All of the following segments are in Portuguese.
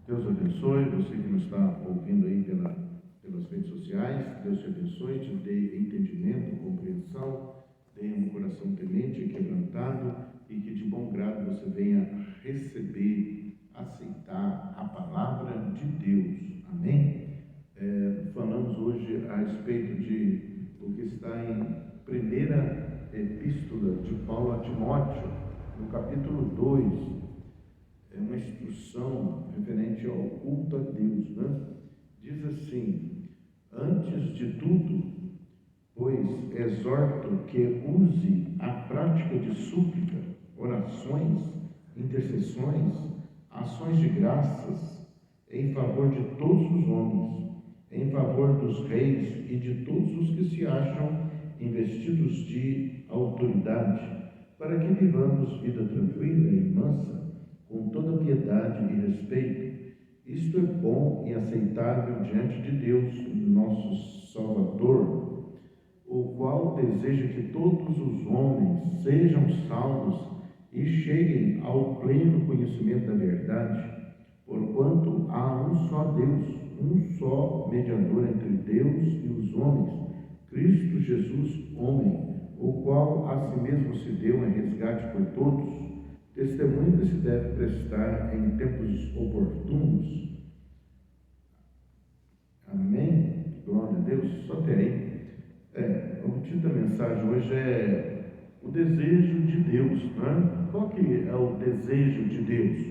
Deus abençoe você que nos está ouvindo aí pelas redes sociais. Deus te abençoe, te dê entendimento, compreensão, dê um coração temente e quebrantado, e que de bom grado você venha receber, aceitar a palavra de Deus. Amém? Falamos hoje a respeito de o que está em primeira epístola de Paulo a Timóteo, no capítulo 2. É uma instrução referente ao culto a Deus, né? Diz assim: antes de tudo, pois exorto que use a prática de súplica, orações, intercessões, ações de graças, em favor de todos os homens, em favor dos reis e de todos os que se acham investidos de autoridade, para que vivamos vida tranquila e mansa, com toda piedade e respeito. Isto é bom e aceitável diante de Deus, nosso Salvador, o qual deseja que todos os homens sejam salvos e cheguem ao pleno conhecimento da verdade, porquanto há um só Deus, um só mediador entre Deus e os homens, Cristo Jesus, homem, o qual a si mesmo se deu em resgate por todos, testemunho que se deve prestar em tempos oportunos. Amém? Glória a Deus. Só até aí. O título da mensagem hoje é o desejo de Deus, né? Qual que é o desejo de Deus?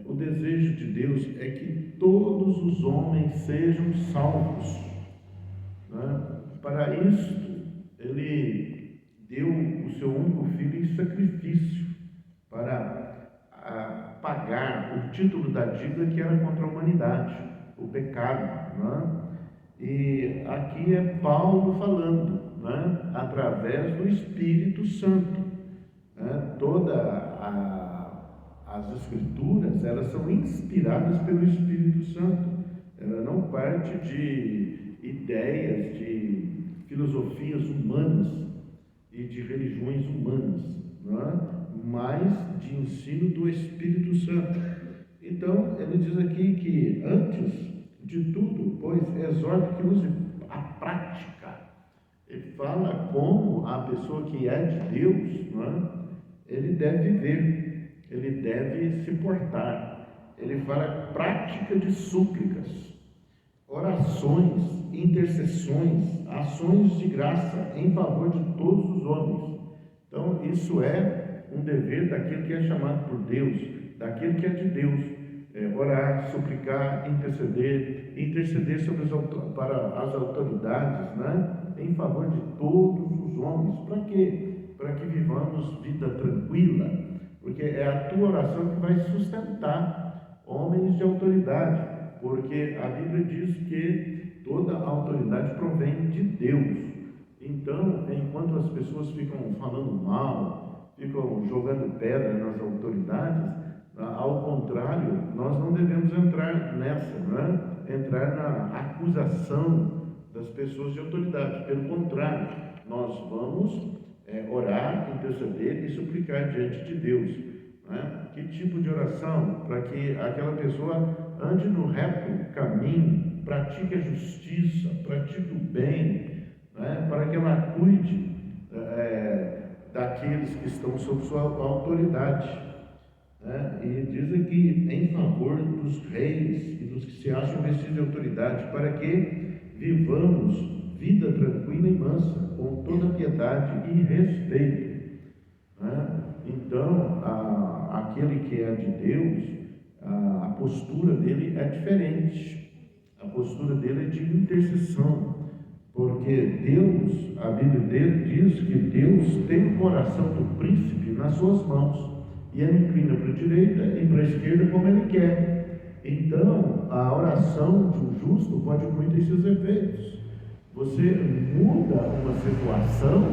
O desejo de Deus é que todos os homens sejam salvos, né? Para isto, Ele deu o seu único filho em sacrifício para pagar o título da dívida que era contra a humanidade, o pecado, né? E aqui é Paulo falando, né? Através do Espírito Santo, né? As Escrituras, elas são inspiradas pelo Espírito Santo. Ela não parte de ideias, de filosofias humanas e de religiões humanas, né? Mas de ensino do Espírito Santo. Então, ele diz aqui que antes de tudo, pois exorta que use a prática. Ele fala como a pessoa que é de Deus, né? Ele deve viver, ele deve se portar. Ele fala prática de súplicas, orações, intercessões, ações de graça em favor de todos os homens. Então, isso é um dever daquele que é chamado por Deus, daquele que é de Deus. Orar, suplicar, interceder para as autoridades, né? Em favor de todos os homens. Para quê? Para que vivamos vida tranquila, porque é a tua oração que vai sustentar homens de autoridade, porque a Bíblia diz que toda a autoridade provém de Deus. Então, enquanto as pessoas ficam falando mal, ficam jogando pedra nas autoridades, ao contrário, nós não devemos entrar nessa, né? Entrar na acusação das pessoas de autoridade. Pelo contrário, nós vamos orar, interceder e suplicar diante de Deus, né? Que tipo de oração? Para que aquela pessoa ande no reto caminho, pratique a justiça, pratique o bem, né? Para que ela cuide daqueles que estão sob sua autoridade. E diz aqui, em favor dos reis e dos que se acham vestidos de autoridade, para que vivamos vida tranquila e mansa, com toda piedade e respeito. Então, aquele que é de Deus, a postura dele é diferente. A postura dele é de intercessão, porque Deus, a Bíblia dele diz que Deus tem o coração do príncipe nas suas mãos, e ele inclina para a direita e para a esquerda como ele quer. Então, a oração de um justo pode muito ter seus efeitos. Você muda uma situação,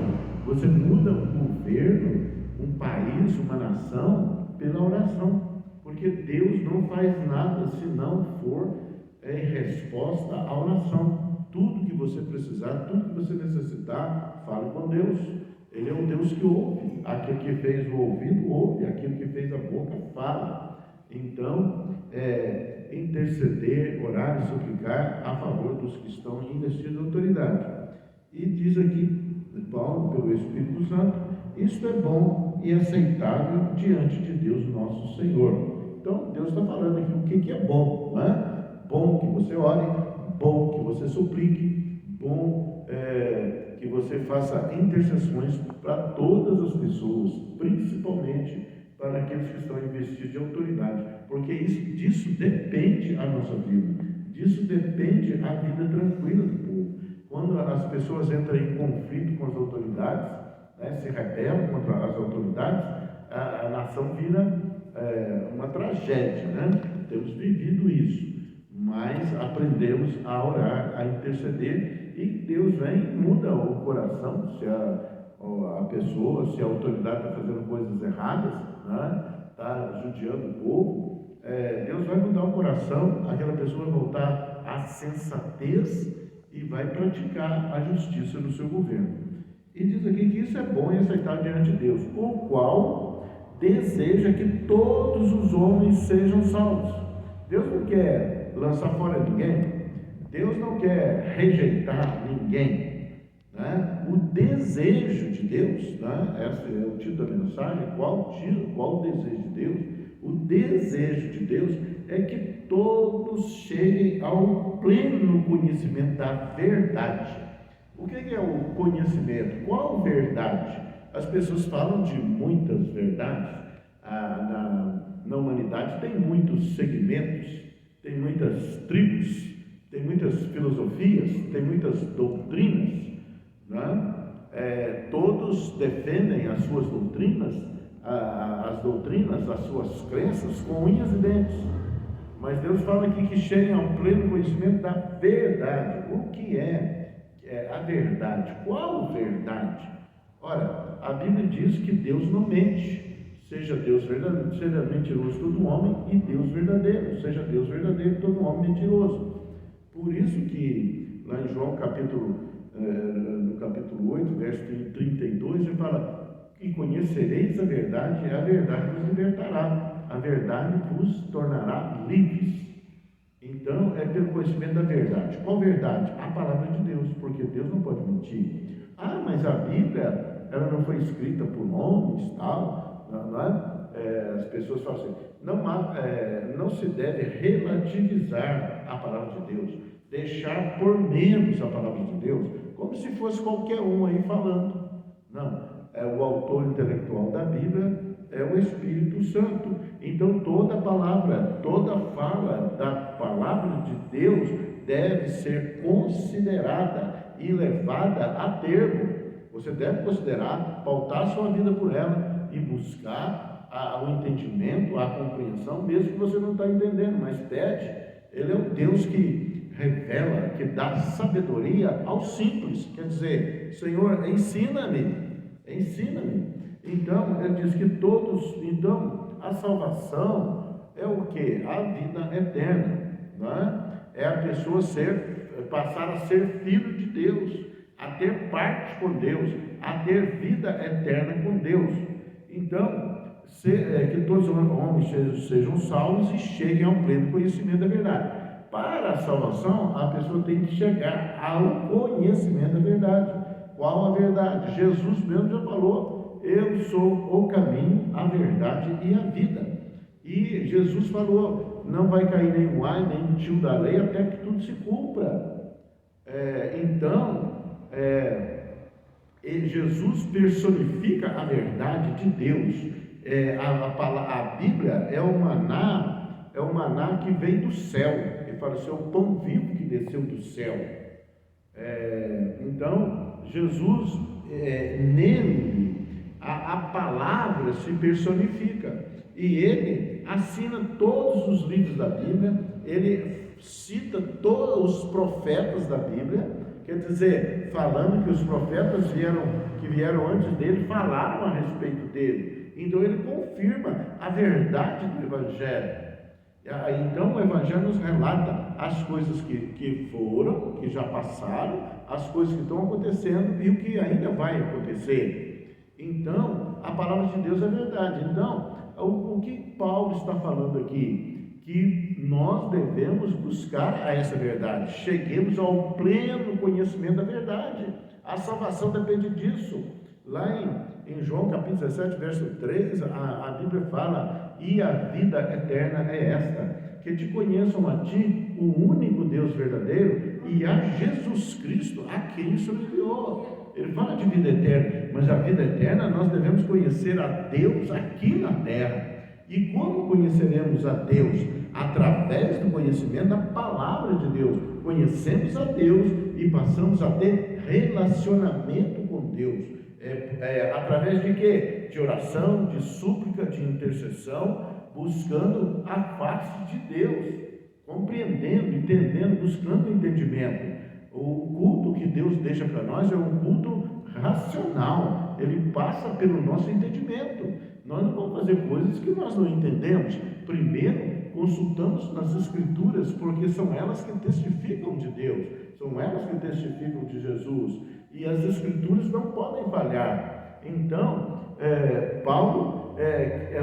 você muda um governo, um país, uma nação, pela oração. Porque Deus não faz nada se não for em resposta à oração. Tudo que você precisar, tudo que você necessitar, fale com Deus. Ele é um Deus que ouve. Aquele que fez o ouvido, ouve. Aquele que fez a boca, fala. Então, interceder, orar e suplicar a favor dos que estão investidos de autoridade. E diz aqui Paulo, pelo Espírito Santo, isso é bom e aceitável diante de Deus nosso Senhor. Então, Deus está falando aqui o que é bom, né? Bom que você ore, bom que você suplique, bom que você faça intercessões para todas as pessoas, principalmente para aqueles que estão investidos de autoridade, porque disso depende a nossa vida, disso depende a vida tranquila do povo. Quando as pessoas entram em conflito com as autoridades, né, se rebelam contra as autoridades, a nação vira uma tragédia, né? Temos vivido isso, mas aprendemos a orar, a interceder, e Deus vem e muda o coração. Se a pessoa, se a autoridade está fazendo coisas erradas, né, está judiando o povo, Deus vai mudar o coração, aquela pessoa vai voltar à sensatez e vai praticar a justiça no seu governo. E diz aqui que isso é bom e aceitável diante de Deus, o qual deseja que todos os homens sejam salvos. Deus não quer lançar fora ninguém, Deus não quer rejeitar ninguém, né? O desejo de Deus, né? Esse é o título da mensagem. Qual o desejo de Deus? O desejo de Deus é que todos cheguem ao pleno conhecimento da verdade. O que é o conhecimento? Qual verdade? As pessoas falam de muitas verdades. Na humanidade tem muitos segmentos, tem muitas tribos, tem muitas filosofias, tem muitas doutrinas, né? Todos defendem as suas doutrinas, as suas crenças com unhas e dentes. Mas Deus fala aqui que cheguem ao pleno conhecimento da verdade. O que é a verdade? Qual verdade? Ora, a Bíblia diz que Deus não mente. Seja Deus verdadeiro, seja mentiroso todo homem, e Deus verdadeiro, seja Deus verdadeiro todo homem mentiroso. Por isso que lá em João no capítulo 8, verso 32, ele fala: e conhecereis a verdade vos libertará, a verdade vos tornará livres. Então, é pelo conhecimento da verdade. Qual verdade? A palavra de Deus, porque Deus não pode mentir. Mas a Bíblia, ela não foi escrita por homens, tal, não é? As pessoas falam assim, não se deve relativizar a palavra de Deus, deixar por menos a palavra de Deus, como se fosse qualquer um aí falando. Não, o autor intelectual da Bíblia é o Espírito Santo. Então toda palavra, toda fala da palavra de Deus deve ser considerada e levada a termo. Você deve considerar, pautar sua vida por ela e buscar o entendimento, a compreensão, mesmo que você não está entendendo, mas pede. Ele é um Deus que revela, que dá sabedoria aos simples. Quer dizer, Senhor, ensina-me. Então, ele diz que a salvação é o que? A vida eterna, não é? É a pessoa passar a ser filho de Deus, a ter parte com Deus, a ter vida eterna com Deus. Então, que todos os homens sejam salvos e cheguem ao pleno conhecimento da verdade. Para a salvação, a pessoa tem que chegar ao conhecimento da verdade. Qual a verdade? Jesus mesmo já falou: eu sou o caminho, a verdade e a vida. E Jesus falou: não vai cair nenhum ai, nem tio da lei, até que tudo se cumpra. Jesus personifica a verdade de Deus. A Bíblia é o maná que vem do céu. Ele fala assim: é o pão vivo que desceu do céu. Então, Jesus, nele, a palavra se personifica, e ele assina todos os livros da Bíblia, ele cita todos os profetas da Bíblia, quer dizer, falando que os profetas que vieram antes dele falaram a respeito dele. Então ele confirma a verdade do Evangelho. Então o Evangelho nos relata as coisas que foram, que já passaram, as coisas que estão acontecendo e o que ainda vai acontecer. Então a palavra de Deus é verdade. Então o que Paulo está falando aqui? Que nós devemos buscar a essa verdade, cheguemos ao pleno conhecimento da verdade. A salvação depende disso. Lá em João capítulo 17, verso 3, a Bíblia fala: e a vida eterna é esta, que te conheçam a ti, o único Deus verdadeiro, e a Jesus Cristo, a quem o Senhor enviou. Ele fala de vida eterna, mas a vida eterna nós devemos conhecer a Deus aqui na terra. E como conheceremos a Deus? Através do conhecimento da palavra de Deus. Conhecemos a Deus e passamos a ter relacionamento com Deus. Através de quê? De oração, de súplica, de intercessão, buscando a face de Deus, compreendendo, entendendo, buscando entendimento. O culto que Deus deixa para nós é um culto racional, ele passa pelo nosso entendimento. Nós não vamos fazer coisas que nós não entendemos. Primeiro, consultamos nas Escrituras, porque são elas que testificam de Deus, são elas que testificam de Jesus, e as Escrituras não podem falhar. Então, Paulo,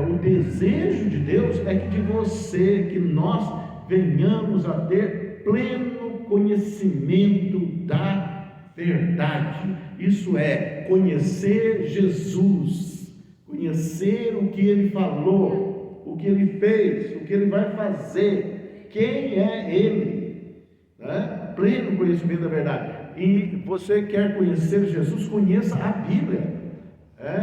o desejo de Deus é que de você, que nós venhamos a ter pleno conhecimento da verdade. Isso é, conhecer Jesus, conhecer o que Ele falou, o que Ele fez, o que Ele vai fazer, quem é Ele, né? Pleno conhecimento da verdade. E você quer conhecer Jesus, conheça a Bíblia,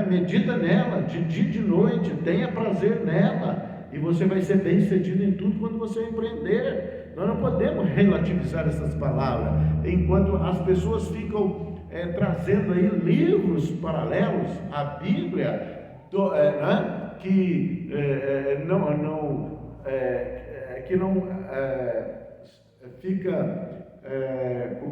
medita nela, de dia e de noite, tenha prazer nela, e você vai ser bem sucedido em tudo quando você empreender. Nós não podemos relativizar essas palavras, enquanto as pessoas ficam trazendo aí livros paralelos à Bíblia, que não fica,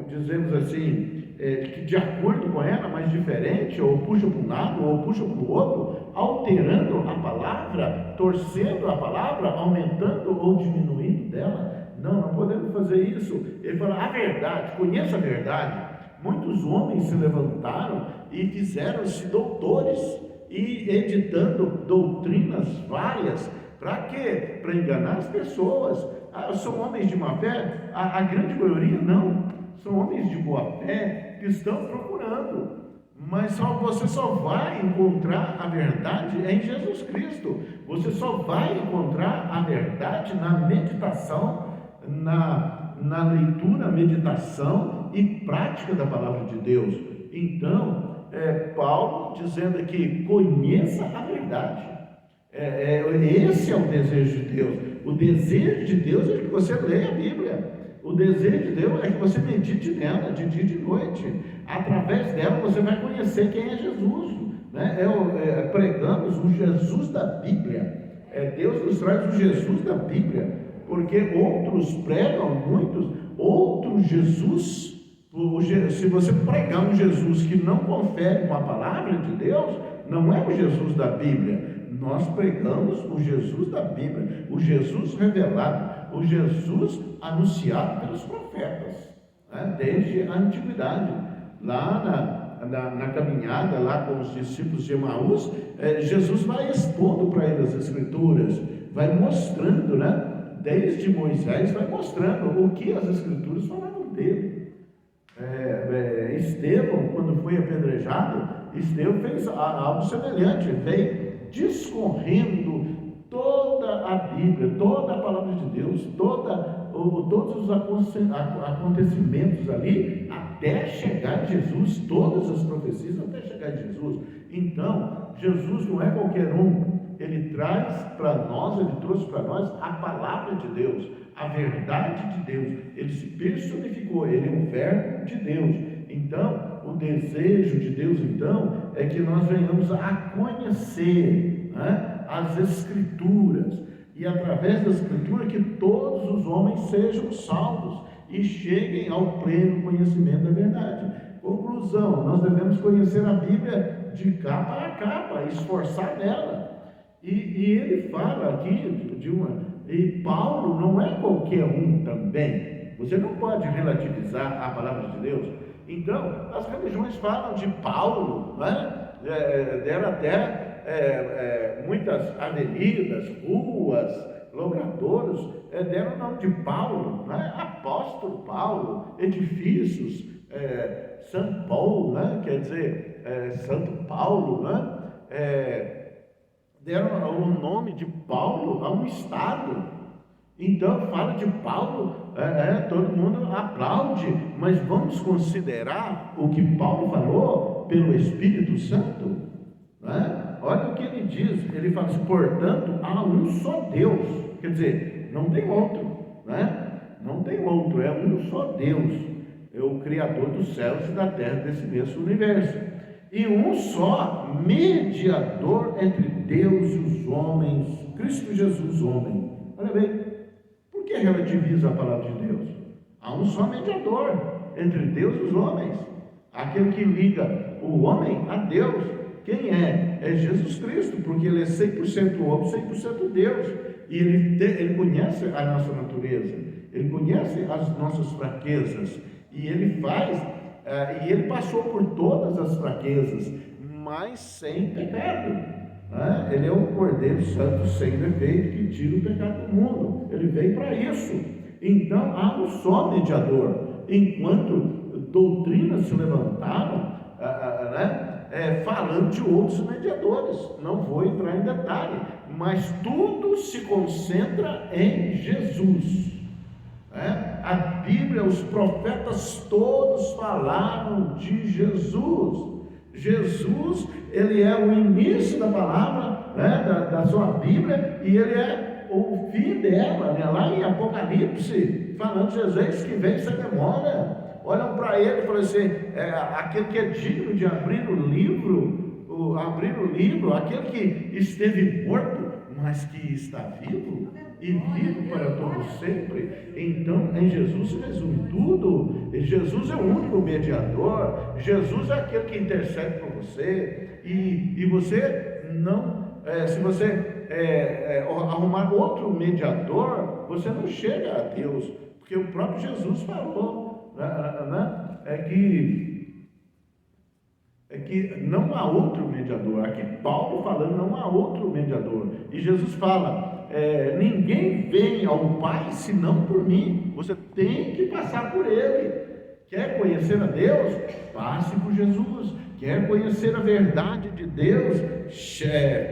dizemos assim, que de acordo com ela, mas diferente, ou puxa para um lado, ou puxa para o outro, alterando a palavra, torcendo a palavra, aumentando ou diminuindo dela. Não podemos fazer isso. Ele fala a verdade, conheça a verdade. Muitos homens se levantaram e fizeram-se doutores, e editando doutrinas várias. Para quê? Para enganar as pessoas. São homens de má fé? A grande maioria não. São homens de boa fé que estão procurando. Mas você só vai encontrar a verdade em Jesus Cristo. Você só vai encontrar a verdade na meditação, na leitura, meditação e prática da palavra de Deus. Então, Paulo dizendo aqui, conheça a verdade. Esse é o desejo de Deus. O desejo de Deus é que você leia a Bíblia. O desejo de Deus é que você medite nela de dia e de noite. Através dela você vai conhecer quem é Jesus, né? Pregamos o Jesus da Bíblia. Deus nos traz o Jesus da Bíblia, porque outros pregam muitos outros Jesus. Se você pregar um Jesus que não confere com a palavra de Deus, não é o Jesus da Bíblia. Nós pregamos o Jesus da Bíblia, o Jesus revelado, o Jesus anunciado pelos profetas, né? Desde a antiguidade. Lá na caminhada, lá com os discípulos de Emaús, Jesus vai expondo para eles as Escrituras, vai mostrando, né? Desde Moisés, vai mostrando o que as Escrituras falavam dele. Estevão, quando foi apedrejado, Estevão fez algo semelhante, veio discorrendo toda a Bíblia, toda a palavra de Deus, todos os acontecimentos ali, até chegar em Jesus, todas as profecias até chegar em Jesus. Então, Jesus não é qualquer um, Ele traz para nós, Ele trouxe para nós a palavra de Deus, a verdade de Deus. Ele se personificou, Ele é um verbo de Deus. Então, o desejo de Deus, então, é que nós venhamos a conhecer, né, as Escrituras, e através da Escritura que todos os homens sejam salvos e cheguem ao pleno conhecimento da verdade. Conclusão, nós devemos conhecer a Bíblia de capa a capa, esforçar nela. E ele fala aqui e Paulo não é qualquer um também. Você não pode relativizar a palavra de Deus. Então, as religiões falam de Paulo, né? Deram até Muitas avenidas, ruas, logradouros deram o nome de Paulo, né? Apóstolo Paulo, edifícios, São Paulo, né? Quer dizer, Santo Paulo, né? Deram o nome de Paulo a um estado. Então fala de Paulo, todo mundo aplaude, mas vamos considerar o que Paulo falou pelo Espírito Santo, né? Olha o que ele diz, ele fala assim: portanto, há um só Deus, quer dizer, não tem outro, né? Não tem outro, é um só Deus, é o Criador dos céus e da terra, desse mesmo universo, e um só mediador entre Deus e os homens, Cristo Jesus, homem. Olha bem, por que relativiza a palavra de Deus? Há um só mediador entre Deus e os homens, aquele que liga o homem a Deus. Quem é? É Jesus Cristo, porque ele é 100% homem, 100% Deus, e ele conhece a nossa natureza, ele conhece as nossas fraquezas, e ele faz, e ele passou por todas as fraquezas, mas sem pecado, né? Ele é o Cordeiro Santo sem defeito, que tira o pecado do mundo, ele veio para isso. Então há um só mediador, enquanto doutrinas se levantaram, né? Falando de outros mediadores, não vou entrar em detalhe, mas tudo se concentra em Jesus, né? A Bíblia, os profetas todos falaram de Jesus. Jesus, ele é o início da palavra, né? da sua Bíblia, e ele é o fim dela, né? Lá em Apocalipse, falando de Jesus que vem sem demora. Olham para ele e falam assim: aquele que é digno de abrir o livro, aquele que esteve morto, mas que está vivo, e vivo para todo sempre. Então em Jesus se resume tudo. Jesus é o único mediador, Jesus é aquele que intercede por você, e você não, se você arrumar outro mediador, você não chega a Deus, porque o próprio Jesus falou, né? É que não há outro mediador. Aqui Paulo falando, não há outro mediador, e Jesus fala, ninguém vem ao Pai senão por mim. Você tem que passar por ele. Quer conhecer a Deus? Passe por Jesus. Quer conhecer a verdade de Deus?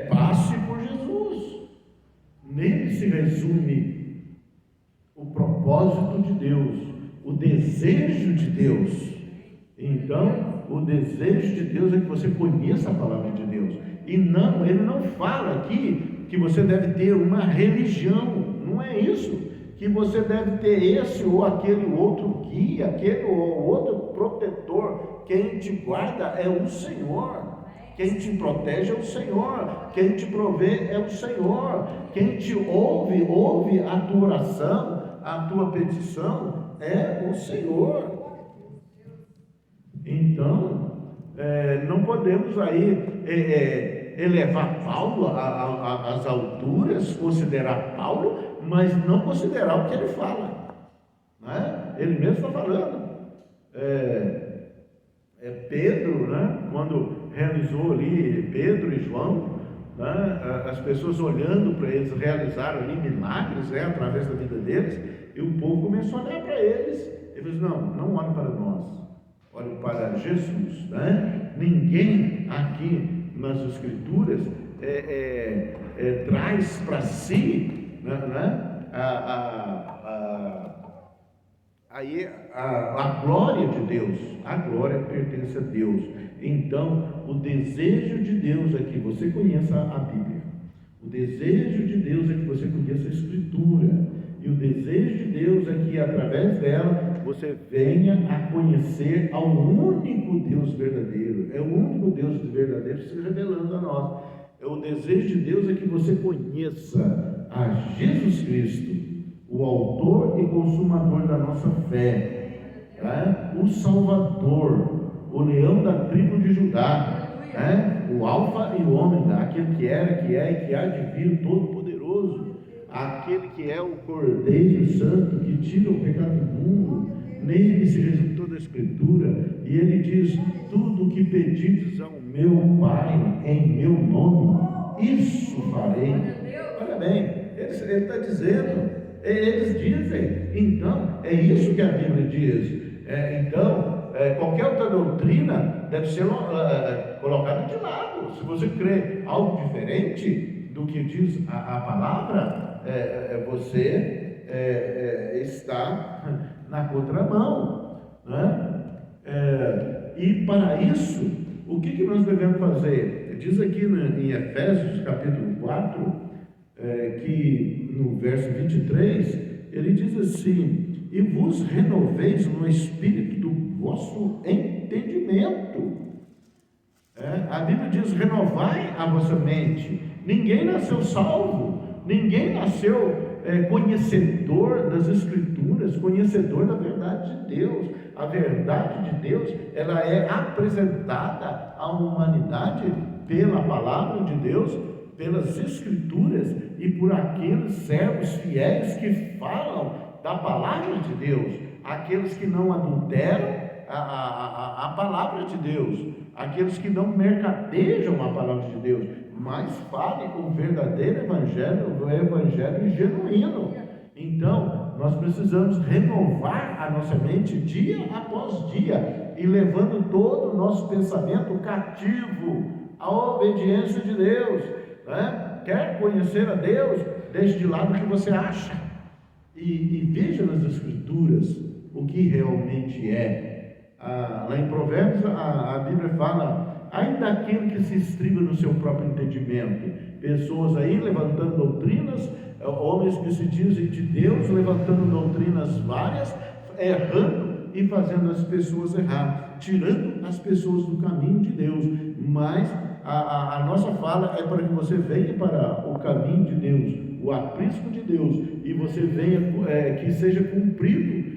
Passe por Jesus. Nele se resume o propósito de Deus, o desejo de Deus. Então, o desejo de Deus é que você conheça a palavra de Deus. E não, ele não fala aqui que você deve ter uma religião. Não é isso. Que você deve ter esse ou aquele outro guia, aquele ou outro protetor. Quem te guarda é o Senhor. Quem te protege é o Senhor. Quem te provê é o Senhor. Quem te ouve a tua oração, a tua petição, é o Senhor. Então, não podemos aí elevar Paulo às alturas, considerar Paulo, mas não considerar o que ele fala, né? Ele mesmo está falando. Pedro, né? Quando realizou ali, Pedro e João, né? As pessoas olhando para eles, realizaram ali milagres, né? Através da vida deles, e o povo começou a olhar para eles. Eles não olhem para nós, olhem para Jesus, né? Ninguém aqui nas Escrituras traz para si, né? A glória de Deus. A glória pertence a Deus. Então, o desejo de Deus é que você conheça a Bíblia. O desejo de Deus é que você conheça a Escritura. E o desejo de Deus é que, através dela, você venha a conhecer ao único Deus verdadeiro. É o único Deus verdadeiro se revelando a nós. O desejo de Deus é que você conheça a Jesus Cristo, o autor e consumador da nossa fé, né? O Salvador, o leão da tribo de Judá, né? O alfa e o ômega, aquele que era, que é e que há de vir, todo-poderoso, aquele que é o Cordeiro Santo, que tira o pecado do mundo, nele se resume toda a Escritura, e ele diz: tudo o que pedides ao meu Pai em meu nome, isso farei. Olha bem, ele está dizendo, eles dizem, então, é isso que a Bíblia diz. Qualquer outra doutrina deve ser colocada de lado. Se você crê algo diferente do que diz a palavra, você está na contramão, né? E para isso, o que nós devemos fazer? Diz aqui em Efésios capítulo 4, que no verso 23, ele diz assim: e vos renoveis no espírito do vosso entendimento. A Bíblia diz: renovai a vossa mente. Ninguém nasceu salvo, ninguém nasceu conhecedor das Escrituras, conhecedor da verdade de Deus. A verdade de Deus, ela é apresentada à humanidade pela palavra de Deus, pelas Escrituras e por aqueles servos fiéis que falam da palavra de Deus, aqueles que não adulteram a palavra de Deus, aqueles que não mercadejam a palavra de Deus, mas falem o verdadeiro evangelho, o evangelho genuíno. Então, nós precisamos renovar a nossa mente dia após dia, e levando todo o nosso pensamento cativo à obediência de Deus, né? Quer conhecer a Deus? Deixe de lado o que você acha e veja nas Escrituras o que realmente é. Lá em Provérbios a Bíblia fala: ainda aquele que se estriba no seu próprio entendimento. Pessoas aí levantando doutrinas, homens que se dizem de Deus, levantando doutrinas várias, errando e fazendo as pessoas errar, tirando as pessoas do caminho de Deus. Mas a nossa fala é para que você venha para o caminho de Deus, o aprisco de Deus, e você venha, que seja cumprido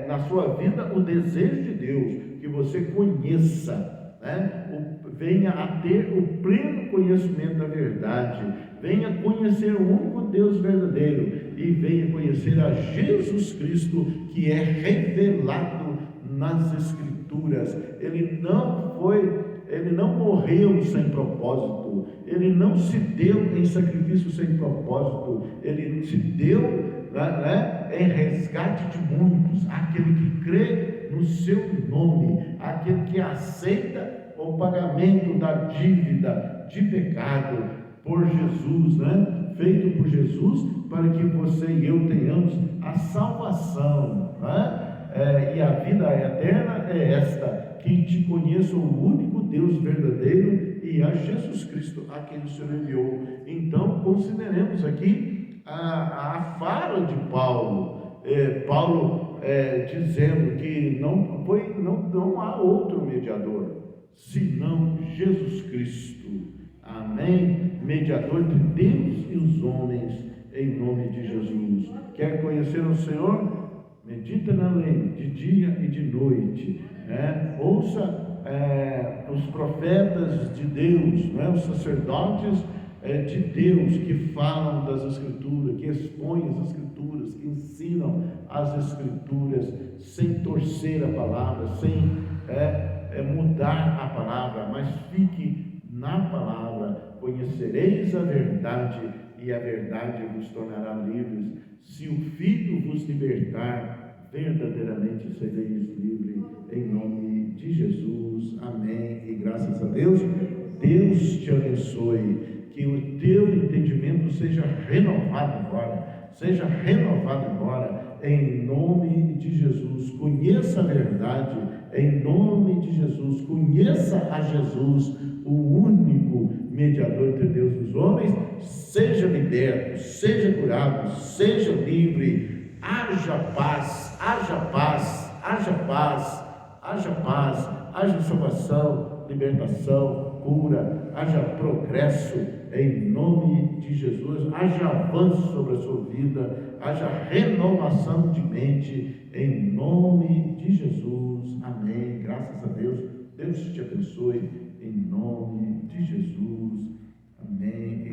na sua vida o desejo de Deus, que você conheça, né? Venha a ter o pleno conhecimento da verdade, venha conhecer o único Deus verdadeiro, e venha conhecer a Jesus Cristo, que é revelado nas Escrituras. Ele não morreu sem propósito, ele não se deu em sacrifício sem propósito, ele se deu, né, em resgate de muitos, aquele que crê no seu nome, aquele que aceita o pagamento da dívida de pecado por Jesus, né, feito por Jesus, para que você e eu tenhamos a salvação, né? E a vida eterna é esta: que te conheça o único Deus verdadeiro e a Jesus Cristo a quem o Senhor enviou. Então, consideremos aqui a fala de Paulo, dizendo que não há outro mediador senão Jesus Cristo, amém? Mediador de Deus e os homens, em nome de Jesus. Quer conhecer o Senhor? Medita na lei de dia e de noite, né? Ouça os profetas de Deus, né? Os sacerdotes de Deus, que falam das Escrituras, que expõem as Escrituras, que ensinam as Escrituras, sem torcer a palavra, sem mudar a palavra, mas fique na palavra. Conhecereis a verdade, e a verdade vos tornará livres. Se o Filho vos libertar, verdadeiramente sereis livres, em nome de Jesus, amém, e graças a Deus. Deus te abençoe, que o teu entendimento seja renovado agora, em nome de Jesus. Conheça a verdade, em nome de Jesus. Conheça a Jesus, o único mediador entre Deus e os homens. Seja liberto, seja curado, seja livre. Haja paz, haja salvação, libertação, cura, haja progresso, em nome de Jesus. Haja avanço sobre a sua vida, haja renovação de mente, em nome de Jesus, amém. Graças a Deus. Deus te abençoe, em nome de Jesus, amém.